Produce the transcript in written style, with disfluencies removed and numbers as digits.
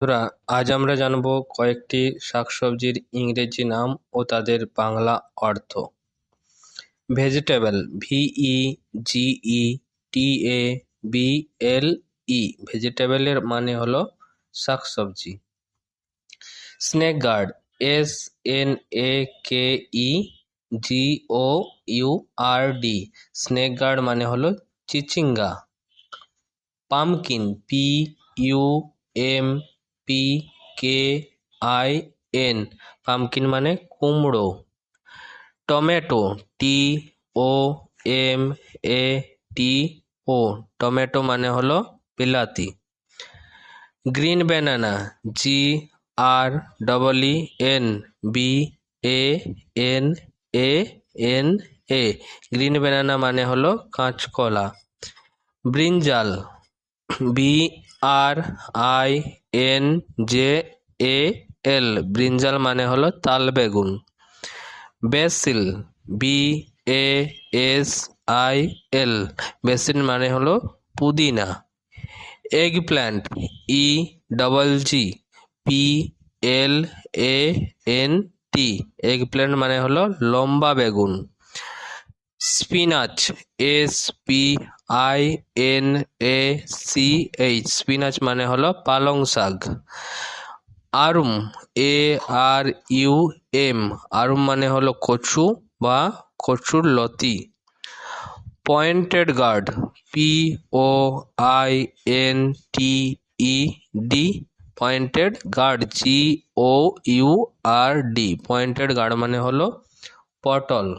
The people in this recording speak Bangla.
বন্ধুরা, আজ আমরা জানব কয়েকটি শাকসবজির ইংরেজি নাম ও তাদের বাংলা অর্থ। ভেজিটেবল, VEGETABLE, ভেজিটেবলের মানে হলো শাকসবজি। Snake gourd, SNAKEGOURD, snake gourd মানে হলো চিচিঙ্গা। পামকিন, PUMPKIN, পামকিন মানে কুমড়ো। টমেটো, TOMATO, টমেটো মানে হলো বিলাতি। Green banana, GREENBANANA, green banana মানে হলো কাঁচকলা। ব্রিঞ্জাল, BRINJAL, ব্রিঞ্জাল মানে হলো তালবেগুন। বেসিল, BASIL, বেসিল মানে হলো পুদিনা। Egg plant, EGGPLANT, egg plant মানে হলো লম্বা বেগুন। স্পিনাচ, SPINACH, স্পিনাচ মানে হলো পালং শাক। আরুম, ARUM, আরুম মানে হলো কচু বা কচুর লতি। Pointed gourd, POINTED, pointed gourd, GOURD, pointed gourd মানে হলো পটল।